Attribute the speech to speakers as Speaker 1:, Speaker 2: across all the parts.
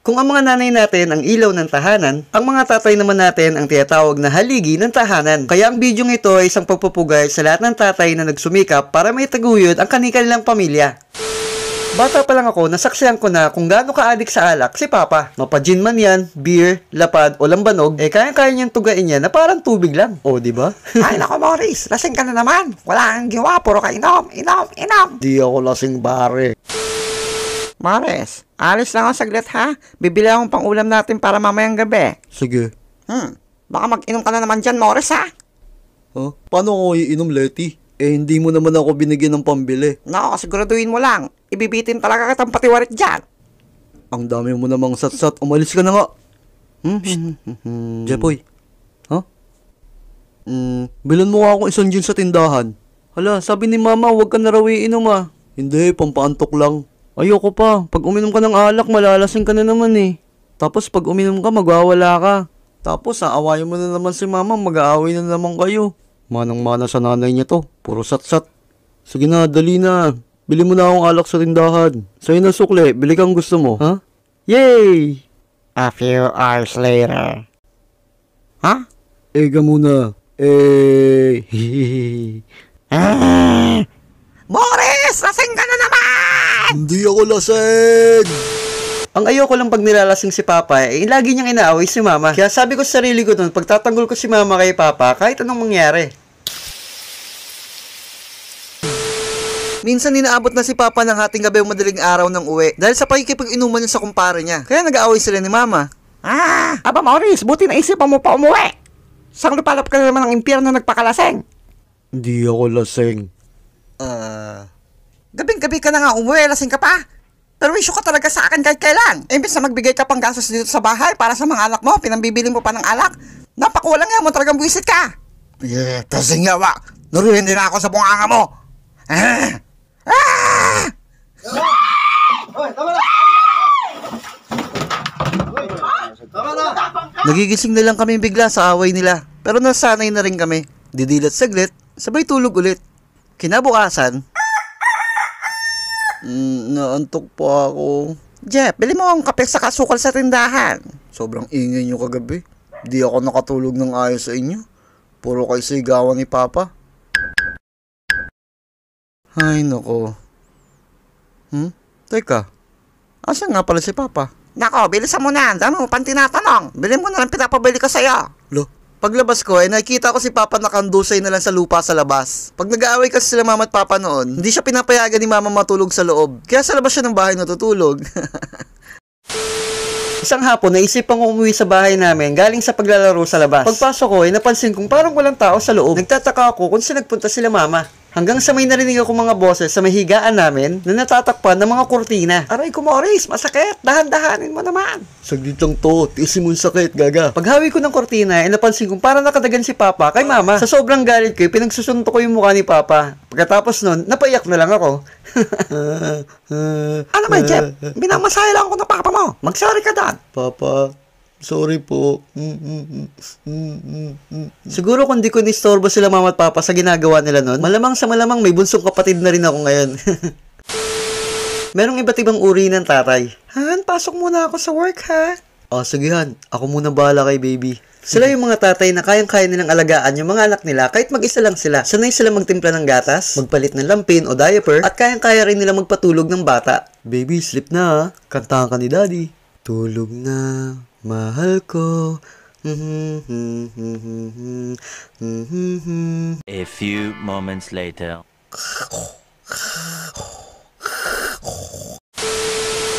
Speaker 1: Kung ang mga nanay natin ang ilaw ng tahanan, ang mga tatay naman natin ang tinatawag na haligi ng tahanan. Kaya ang bidyong ito ay isang pagpupugay sa lahat ng tatay na nagsumikap para may taguyod ang kanilang pamilya. Bata pa lang ako, nasaksihan ko na kung gaano ka-addict sa alak si Papa. Mapa-gin man yan, beer, lapad o lambanog, kaya-kaya niyang tugain yan na parang tubig lang. O, diba?
Speaker 2: Ay, nako, Morris, lasing ka na naman. Wala kang giwa, puro ka inom.
Speaker 1: Di ako lasing, pare.
Speaker 2: Morris, alis lang ako saglit, ha? Bibili akong pang-ulam natin para mamayang gabi.
Speaker 1: Sige.
Speaker 2: Baka mag-inom ka na naman dyan, Morris, ha?
Speaker 1: Paano ako iinom, Letty? Hindi mo naman ako binigyan ng pambili.
Speaker 2: No, siguraduhin mo lang. Ibibitin talaga kitang patiwarit dyan.
Speaker 1: Ang dami mo namang satsat. Umalis ka na nga. Jepoy. Bilan mo nga akong isang gin sa tindahan. Hala, sabi ni Mama, huwag ka na raw iinom ah. Hindi, pampaantok lang. Ayoko pa. Pag uminom ka ng alak, malalasing ka na naman eh. Tapos pag uminom ka, magwawala ka. Tapos aawayin mo na naman si Mama, mag-aaway na naman kayo. Manang-mana sa nanay niya to. Puro satsat. Sige na, dali na. Bili mo na akong alak sa tindahan. Sa'yo na sukle, bili kang gusto mo, ha? Yay!
Speaker 2: A few hours later. Ha?
Speaker 1: Ega muna.
Speaker 2: Morris! Lasing ka na naman!
Speaker 1: Hindi ako lasing! Ang ayoko lang pag nilalasing si Papa, lagi niyang inaaway si Mama. Kaya sabi ko sa sarili ko nun, pagtatanggol ko si Mama kay Papa, kahit anong mangyari. Minsan ninaabot na si Papa ng hating gabi o madaling araw ng uwi dahil sa pakikipag-inuman niya sa kumpare niya. Kaya nag-aaway sila ni Mama.
Speaker 2: Aba Morris, buti naisipan mo pa umuwi. Sang lupalap ka na naman ng impyerno nagpakalaseng.
Speaker 1: Hindi ako lasing.
Speaker 2: Gabing-gabi ka na nga umuwi, lasing ka pa. Pero issue ka talaga sa akin kahit kailan. Imbis na magbigay ka pang gastos dito sa bahay para sa mga anak mo, pinambibili mo pa ng alak. Napakulang nga mo, talagang buwisit ka. Tasing yawa. Nuruhin din ako sa bunganga mo.
Speaker 1: Nagigising na lang kami bigla sa away nila. Pero nasanay na rin kami. Didilat saglit, sabay tulog ulit. Kinabukasan, naantok pa ako.
Speaker 2: Jeff, bili mo ang kape sa kasukal sa tindahan.
Speaker 1: Sobrang ingay nyo kagabi. Di ako nakatulog ng ayos sa inyo. Puro kayo sigawan ni Papa. Ay, nako. Teka. Asan nga pala si Papa?
Speaker 2: Nako, bilisan mo na. Dami mo pang tinatanong. Bili mo na lang pinapabili ko sa'yo.
Speaker 1: Lo, paglabas ko nakikita ko si Papa nakandusay na lang sa lupa sa labas. Pag nag-aaway kasi sila Mama at Papa noon, hindi siya pinapayagan ni Mama matulog sa loob. Kaya sa labas siya ng bahay natutulog. Isang hapon, naisipan ko umuwi sa bahay namin galing sa paglalaro sa labas. Pagpasok ko, napansin kong parang walang tao sa loob. Nagtataka ako kung saan nagpunta sila Mama. Hanggang sa may narinig ako mga boses sa may higaan namin na natatakpan ng mga kurtina.
Speaker 2: Aray ko, Morris, masakit. Dahan-dahanin mo naman.
Speaker 1: Saglit lang to, tiisin mo yung sakit, gaga. Paghawi ko ng kurtina, napansin kong parang nakadagan si Papa kay Mama. Sa sobrang galit ko, pinagsusunto ko yung mukha ni Papa. Pagkatapos nun, napaiyak na lang ako.
Speaker 2: Ano ba, Jeff? Binamasahe lang ako ng Papa mo. Mag-sorry ka doon.
Speaker 1: Papa, sorry po. Siguro kung di ko nistorbo sila Mama at Papa sa ginagawa nila nun, malamang sa malamang may bunsong kapatid na rin ako ngayon. Merong iba't ibang uri ng tatay.
Speaker 2: Han, pasok muna ako sa work, ha?
Speaker 1: Sige Han, ako muna bahala kay baby. Sila yung mga tatay na kayang-kaya nilang alagaan yung mga anak nila kahit mag-isa lang sila. Sanay sila magtimpla ng gatas, magpalit ng lampin o diaper, at kayang-kaya rin nila magpatulog ng bata. Baby, sleep na ha. Kantahan ka ni Daddy. Tulog na, mahal ko.
Speaker 3: A few moments later.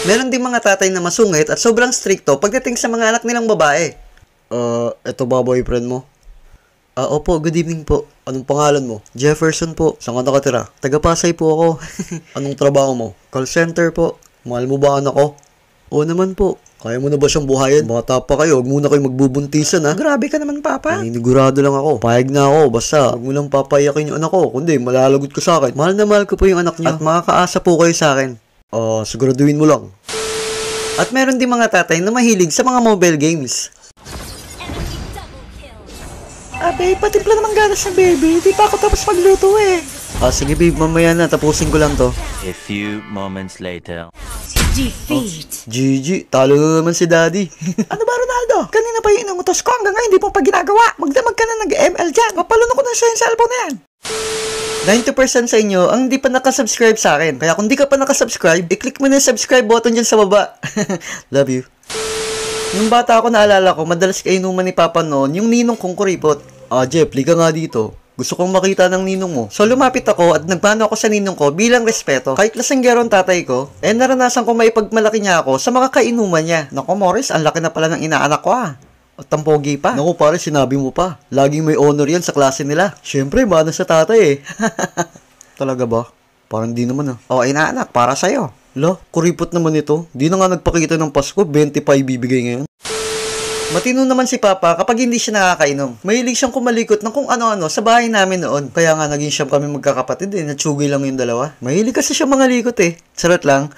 Speaker 1: Meron din mga tatay na masungit at sobrang stricto pagdating sa mga anak nilang babae. Eto ba boyfriend mo? Opo, good evening po. Anong pangalan mo? Jefferson po. Saan ka nakatira? Taga-Pasay po ako. Anong trabaho mo? Call center po. Mahal mo ba anak ko? Oo naman po. Kaya mo na ba siyang buhayin? Bata pa kayo, huwag muna kayo magbubuntisan ha.
Speaker 2: Grabe ka naman, Papa.
Speaker 1: Naninigurado lang ako. Payag na ako. Basta, huwag mo lang papayakin yung anak ko. Kundi, malalagot ka sa akin. Mahal na mahal ko po yung anak niyo. At makakaasa po kayo sa akin. Siguraduhin mo lang. At meron din mga tatay na mahilig sa mga mobile games.
Speaker 2: Babe, patimpla naman gatas na baby. Di pa ako tapos magluto eh.
Speaker 1: Sige babe, mamaya na. Tapusin ko lang to.
Speaker 3: A few moments later.
Speaker 4: Defeat.
Speaker 1: GG, talo na naman si Daddy.
Speaker 2: Ano ba, Ronaldo? Kanina pa yung inutos ko hanggang ngayon hindi mo pa ginagawa. Magdamag ka na nag-ML dyan. Mapalunok ko na siya yung cellphone na yan.
Speaker 1: 90% sa inyo ang hindi pa nakasubscribe sa akin. Kaya kung di ka pa nakasubscribe, i-click mo na yung subscribe button dyan sa baba. Love you. Nung bata ako naalala ko, madalas kainuman ni Papa noon yung ninong kong kuripot. Jeff, liga nga dito. Gusto kong makita ng ninong mo. So lumapit ako at nagmano ako sa ninong ko bilang respeto. Kahit lasanggero ang tatay ko, naranasan ko maipagmalaki niya ako sa mga kainuman niya. Naku Morris, ang laki na pala ng inaanak ko At ang pogi pa. Naku pare, sinabi mo pa. Laging may honor yan sa klase nila. Siyempre, mana sa tatay Talaga ba? Parang di naman
Speaker 2: Inaanak, para sa'yo.
Speaker 1: Kuripot naman ito. Di na nga nagpakita ng Pasko, 25 bibigay ngayon. Matino naman si Papa kapag hindi siya nakakainom. Mahilig siyang kumalikot ng kung ano-ano sa bahay namin noon. Kaya nga naging siyam kami magkakapatid Natsugay lang yung dalawa. Mahilig kasi siya mga likot Charot lang.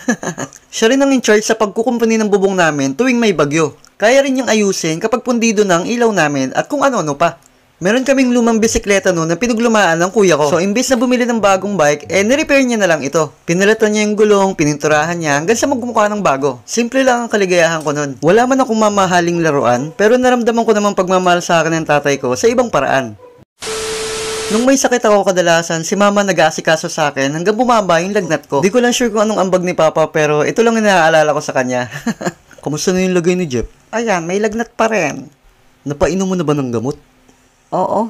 Speaker 1: Siya rin ang in charge sa pagkukumpani ng bubong namin tuwing may bagyo. Kaya rin niyang ayusin kapag pundido ng ilaw namin at kung ano-ano pa. Meron kaming lumang bisikleta noon na pinaglumaan ng kuya ko. So, imbis na bumili ng bagong bike, nirepair niya na lang ito. Pinalitan niya yung gulong, pininturahan niya, hanggang sa magmukha ng bago. Simple lang ang kaligayahan ko noon. Wala man akong mamahaling laruan, pero naramdaman ko namang pagmamahal sa akin ng tatay ko sa ibang paraan. Nung may sakit ako kadalasan, si mama nag-aasikaso sa akin hanggang bumaba yung lagnat ko. Di ko lang sure kung anong ambag ni Papa, pero ito lang yung naaalala ko sa kanya. Kamusta na yung lagay ni Jeff?
Speaker 2: Ayan, may lagnat pa rin.
Speaker 1: Napainom mo na ba ng gamot?
Speaker 2: Oo.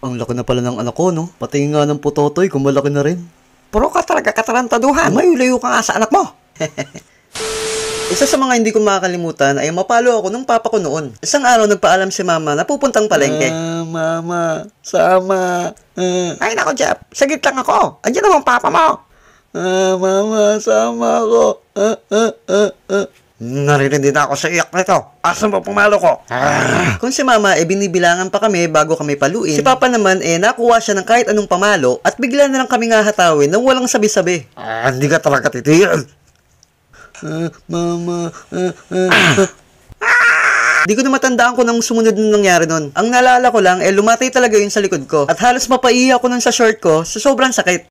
Speaker 1: Ang laki na pala ng anak ko, no? Pati nga ng putotoy, kung malaki na rin.
Speaker 2: Puro ka talaga katarantaduhan. Mayo-layo ka nga sa anak mo.
Speaker 1: Isa sa mga hindi ko makakalimutan ay mapalo ako ng papa ko noon. Isang araw nagpaalam si mama na pupuntang palengke. Mama, sama.
Speaker 2: Ay nako Jeff, sagit lang ako. Andiyan naman papa mo.
Speaker 1: Mama, sama ako.
Speaker 2: Naririndi na ako sa iyak nito. Asan mo pumalo ko?
Speaker 1: Kung si mama binibilangan pa kami bago kami paluin, si papa naman nakuha siya ng kahit anong pamalo at bigla na lang kami hahatawin nang walang sabi-sabi.
Speaker 2: Hindi ka talaga titigil.
Speaker 1: Mama, Di ko na matandaan kung nang sumunod na nangyari nun. Ang naalala ko lang, lumatay talaga yun sa likod ko. At halos mapaiya ko nun sa short ko sa sobrang sakit.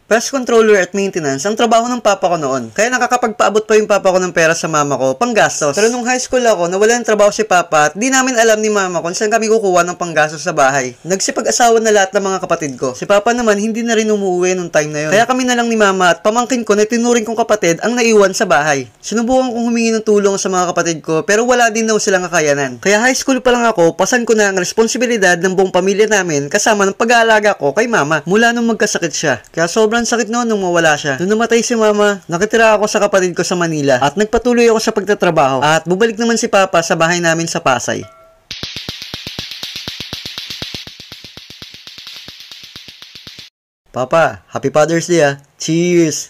Speaker 1: Pest controller at maintenance ang trabaho ng papa ko noon. Kaya nakakapagpaabot pa yung papa ko ng pera sa mama ko, panggastos. Pero nung high school ako, nawala ng trabaho si papa at di namin alam ni mama kung saan kami kukuha ng panggastos sa bahay. Nagsipag-asawa na lahat ng mga kapatid ko. Si papa naman hindi na rin umuwi nung time na yun. Kaya kami na lang ni mama at pamangkin ko na tinuring kong kapatid ang naiwan sa bahay. Sinubukan kong humingi ng tulong sa mga kapatid ko pero wala din daw silang kakayanan. Kaya high school pa lang ako, pasan ko na ang responsibilidad ng buong pamilya namin kasama ng pag-aalaga ko kay mama mula nung magkasakit siya. Kaya sobrang sakit noon nung mawala siya. Nung namatay si mama, nakitira ako sa kapatid ko sa Manila at nagpatuloy ako sa pagtatrabaho at bubalik naman si papa sa bahay namin sa Pasay. Papa, Happy Father's Day Cheers!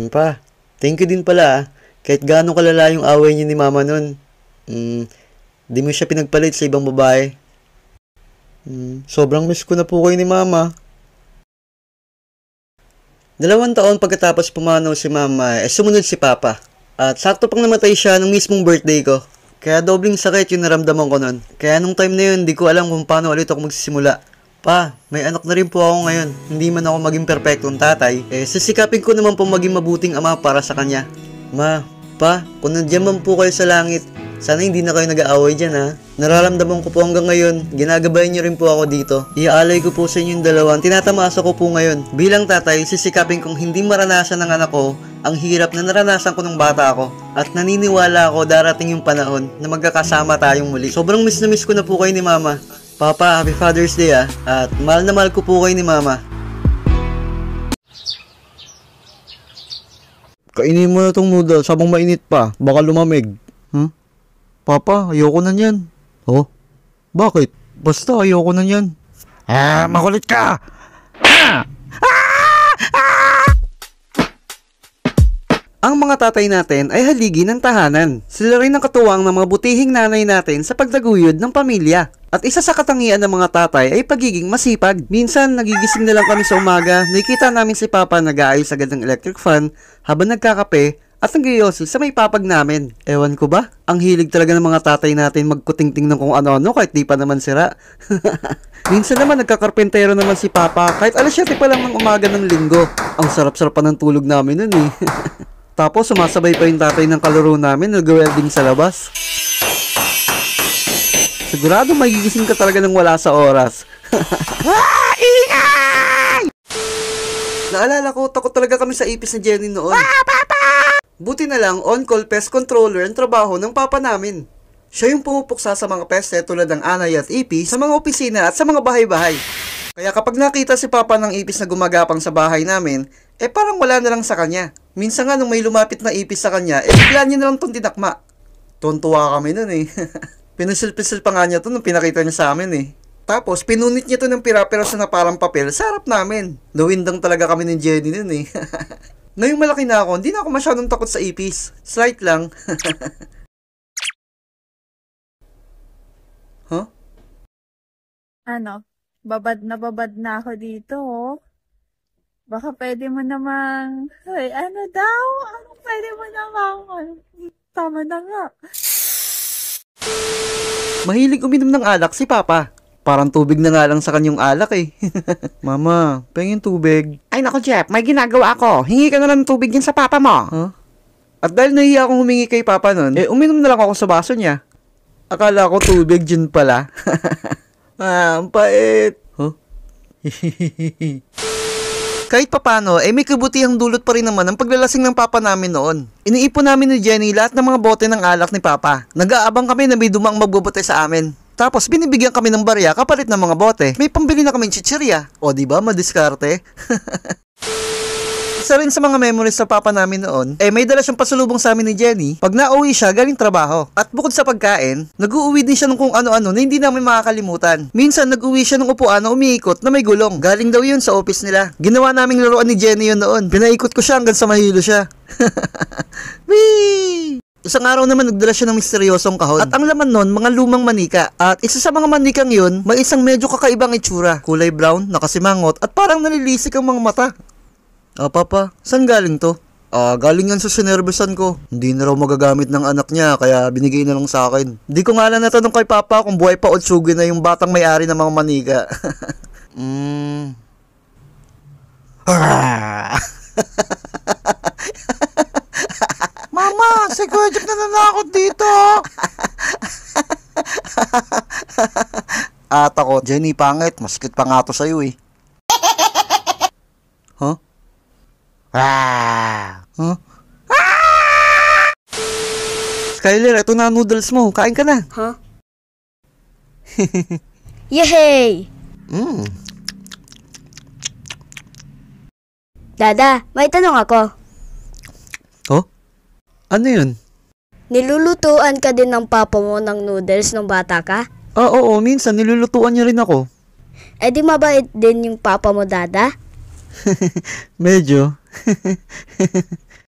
Speaker 1: Pa, thank you din pala kahit gaano kalala yung away niyo ni mama nun. Di mo siya pinagpalit sa ibang babae. Sobrang miss ko na po kayo ni mama. 2 taon pagkatapos pumanaw si mama, sumunod si papa. At sakto pang namatay siya nung mismong birthday ko. Kaya dobling sakit yung naramdaman ko nun. Kaya nung time na yun, di ko alam kung paano ulit ako magsisimula. Pa, may anak na rin po ako ngayon. Hindi man ako maging perpektong tatay. Sisikapin ko naman po maging mabuting ama para sa kanya. Ma, pa, kung nandiyan man po kayo sa langit, sana hindi na kayo nag-aaway dyan Nararamdaman ko po hanggang ngayon, ginagabayan niyo rin po ako dito. Iaalay ko po sa inyong dalawa, tinatamasa ko po ngayon. Bilang tatay, sisikapin kong hindi maranasan ng anak ko ang hirap na naranasan ko nung bata ako. At naniniwala ako darating yung panahon na magkakasama tayong muli. Sobrang miss na miss ko na po kayo ni mama. Papa, Happy Father's Day At mahal na mahal ko po kayo ni mama. Kainin mo na tong noodles habang mainit pa. Baka lumamig. Papa, ayoko na yan. Oh? Bakit? Basta ayoko na yan.
Speaker 2: Makulit ka!
Speaker 1: Ang mga tatay natin ay haligi ng tahanan. Sila rin ang katuwang ng mga butihing nanay natin sa pagdaguyod ng pamilya. At isa sa katangian ng mga tatay ay pagiging masipag. Minsan, nagigising na lang kami sa umaga, nakikita namin si Papa nag-aayos agad ng electric fan habang nagkakape at nag-iyosi sa may papag namin. Ewan ko ba? Ang hilig talaga ng mga tatay natin magkuting-ting ng kung ano-ano kahit di pa naman sira. Minsan naman nagkakarpentero naman si Papa kahit alas 7 pa lang ng umaga ng linggo. Ang sarap-sarap pa ng tulog namin nun Tapos sumasabay pa yung tatay ng kalaro namin, nag-welding sa labas. Sigurado magigising ka talaga ng wala sa oras.
Speaker 2: Ingay!
Speaker 1: Naalala ko, takot talaga kami sa ipis ni Jenny noon. Buti na lang, on-call pest controller ang trabaho ng papa namin. Siya yung pumupuksa sa mga peste tulad ng anay at ipis sa mga opisina at sa mga bahay-bahay. Kaya kapag nakita si papa ng ipis na gumagapang sa bahay namin, parang wala na lang sa kanya. Minsan nga nung may lumapit na ipis sa kanya, bigla niya na lang itong tinakma. Tuntua kami nun Pinisil-pisil pa nga niya to nung pinakita niya sa amin Tapos, pinunit niya to ng pira-piraso na parang papel sa harap namin. Nawindang talaga kami ni Jenny nun Ngayong malaki na ako, hindi na ako masyadong takot sa ipis. Slight lang. Huh?
Speaker 4: Ano? Babad na ako dito, oh. Baka pwede mo namang, hey, ano daw? Ano pwede mo namang, tama na nga.
Speaker 1: Mahilig uminom ng alak si Papa. Parang tubig na nga lang sa kanyang alak Mama, pengin tubig.
Speaker 2: Ay nako Jeff, may ginagawa ako. Hingi ka na lang ng tubig din sa papa mo.
Speaker 1: Huh? At dahil nahiya akong humingi kay Papa nun, uminom na lang ako sa baso niya. Akala ko tubig dyan pala. Ang pait. Huh? Kahit papano, may kabutihang dulot pa rin naman ang paglalasing ng papa namin noon. Iniipon namin ni Jenny lahat ng mga bote ng alak ni Papa. Nag-aabang kami na may dumang magbobote sa amin. Tapos binibigyan kami ng barya kapalit ng mga bote. May pambili na kaming chichirya. O diba, madiskarte? Isa rin sa mga memories sa papa namin noon, may dala siyang pasalubong sa amin ni Jenny pag nauwi siya galing trabaho. At bukod sa pagkain, nag-uuwi din siya ng kung ano-ano na hindi namin makakalimutan. Minsan nag-uwi siya ng upuan na umiikot na may gulong. Galing daw yun sa office nila. Ginawa naming laruan ni Jenny yun noon. Pinaikot ko siya hanggang sa mahilo siya. Whee! Isang araw naman nagdala siya ng misteryosong kahon. At ang laman nun, mga lumang manika. At isa sa mga manikang yun, may isang medyo kakaibang itsura. Kulay brown, nakasimangot, at parang nalilisik ang mga mata. Papa, saan galing to? Galing yan sa sinervisan ko. Hindi na raw magagamit ng anak niya, kaya binigay na lang sa akin. Di ko nga lang natanong kay Papa kung buhay pa o tsugi na yung batang may-ari ng mga manika.
Speaker 2: Mama, si Kuya Jeff na nanakot dito.
Speaker 1: Takot. Jenny, pangit. Maskit pa nga to sa'yo Huh? Huh? Skyler, ito na noodles mo. Kain ka na.
Speaker 5: Huh? Yehey! Dada, may tanong ako.
Speaker 1: Oh? Ano yun?
Speaker 5: Nilulutuan ka din ng papa mo ng noodles nung bata ka?
Speaker 1: Oo, minsan nilulutuan niya rin ako.
Speaker 5: Di mabait din yung papa mo, Dada?
Speaker 1: Medyo.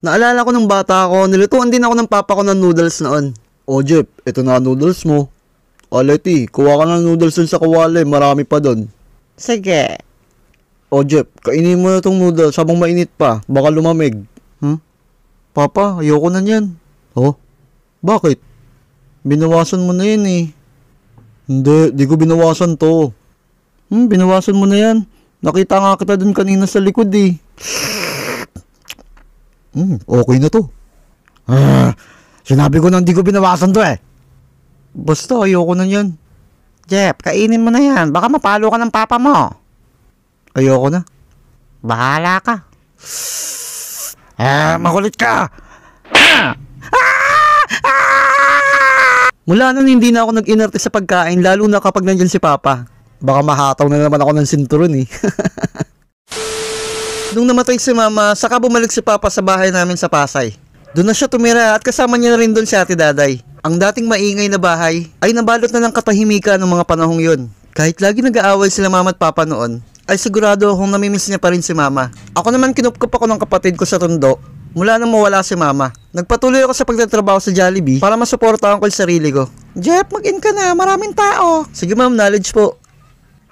Speaker 1: Naalala ko nung bata ako, nilutuan din ako ng papa ko ng noodles noon. Jeff, ito na noodles mo. Leti, kuha ka ng noodles dun sa kawali, marami pa dun.
Speaker 2: Sige.
Speaker 1: Jeff, kainin mo na tong noodles habang mainit pa, baka lumamig. Papa, ayoko na yan. Bakit? Binawasan mo na yan Hindi, di ko binawasan to. Binawasan mo na yan. Nakita nga kita dun kanina sa likod Okay na to.
Speaker 2: Sinabi ko nang di ko binawasan to
Speaker 1: Basta ayoko na yan.
Speaker 2: Jeff, kainin mo na yan. Baka mapalo ka ng papa mo.
Speaker 1: Ayoko na.
Speaker 2: Bahala ka. Makulit ka.
Speaker 1: Mula nun hindi na ako nag-inerte sa pagkain, lalo na kapag nandyan si Papa. Baka mahataw na naman ako ng sinturon Nung namatay si Mama, saka bumalik si Papa sa bahay namin sa Pasay. Doon na siya tumira at kasama niya na rin doon si Ate Daday. Ang dating maingay na bahay ay nabalot na ng katahimikan ng mga panahong yun. Kahit lagi nag-aaway sila Mama at Papa noon, ay sigurado akong namimiss niya pa rin si Mama. Ako naman kinupkup ako ng kapatid ko sa Tondo mula nang mawala si Mama. Nagpatuloy ako sa pagtatrabaho sa Jollibee para masuportahan ko yung sarili ko.
Speaker 2: Jeff, mag-in ka na. Maraming tao.
Speaker 1: Sige ma'am, knowledge po.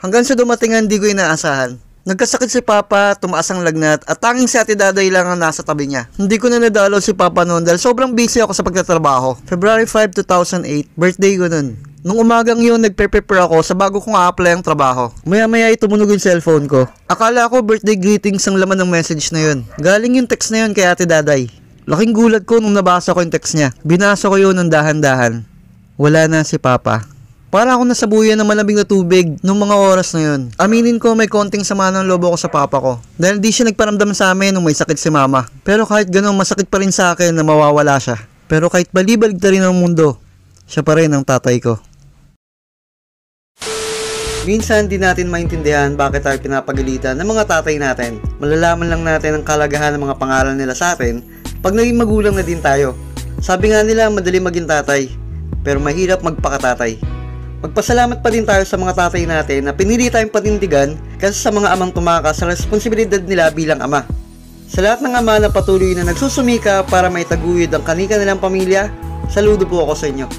Speaker 1: Hanggang sa dumating hindi ko inaasahan. Nagkasakit si Papa, tumaas ang lagnat, at tanging si Ate Daday lang ang nasa tabi niya. Hindi ko na nadalaw si Papa noon dahil sobrang busy ako sa pagtatrabaho. February 5, 2008, birthday ko noon. Nung umagang yun, nagpe-prepare ako sa bago kong a-apply ang trabaho. Maya-maya ay tumunog yung cellphone ko. Akala ko birthday greetings ang laman ng message na yun. Galing yung text na yun kay Ate Daday. Laking gulat ko nung nabasa ko yung text niya. Binasa ko yun ng dahan-dahan. Wala na si Papa. Para ako nasabuyan ng malamig na tubig nung mga oras na yun. Aminin ko may konting sama ng loob ako sa papa ko. Dahil di siya nagparamdam sa amin nung may sakit si mama. Pero kahit ganun, masakit pa rin sa akin na mawawala siya. Pero kahit balibalig na rin ang mundo, siya pa rin ang tatay ko. Minsan di natin maintindihan bakit tayo pinapagalitan ng mga tatay natin. Malalaman lang natin ang kalagahan ng mga pangalan nila sa atin pag naging magulang na din tayo. Sabi nga nila madali maging tatay, pero mahirap magpakatatay. Magpasalamat pa din tayo sa mga tatay natin na pinili tayong panindigan kaysa sa mga amang tumakas sa responsibilidad nila bilang ama. Sa lahat ng ama na patuloy na nagsusumika para maitaguyod ang kani-kanilang pamilya, saludo po ako sa inyo.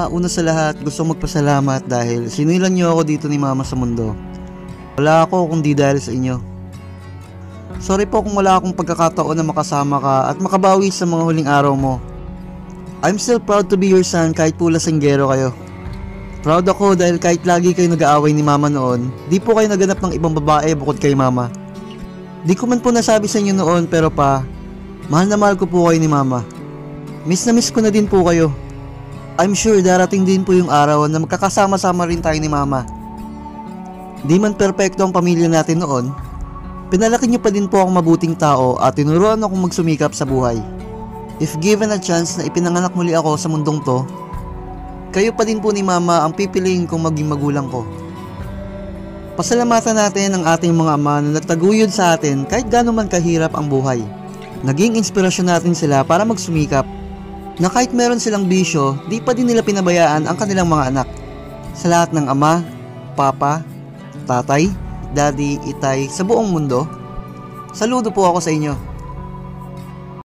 Speaker 1: Una sa lahat, gusto magpasalamat dahil sinilan niyo ako dito ni mama sa mundo. Wala ako kung di dahil sa inyo. Sorry po kung wala akong pagkakataon na makasama ka at makabawi sa mga huling araw mo. I'm still proud to be your son kahit po lasinggero kayo. Proud ako dahil kahit lagi kayo nag-aaway ni mama noon, di po kayo naganap ng ibang babae bukod kay mama. Di ko man po nasabi sa inyo noon pero pa, mahal na mahal ko po kayo ni mama. Miss na miss ko na din po kayo. I'm sure darating din po yung araw na magkakasama-sama rin tayo ni mama. Di man perpekto ang pamilya natin noon, pinalaki niyo pa din po akong mabuting tao at tinuruan akong magsumikap sa buhay. If given a chance na ipinanganak muli ako sa mundong to, kayo pa din po ni mama ang pipiliin kong maging magulang ko. Pasalamatan natin ang ating mga ama na nagtaguyod sa atin kahit gaano man kahirap ang buhay. Naging inspirasyon natin sila para magsumikap, na kahit meron silang bisyo, di pa din nila pinabayaan ang kanilang mga anak. Sa lahat ng ama, papa, tatay, daddy, itay sa buong mundo, saludo po ako sa inyo.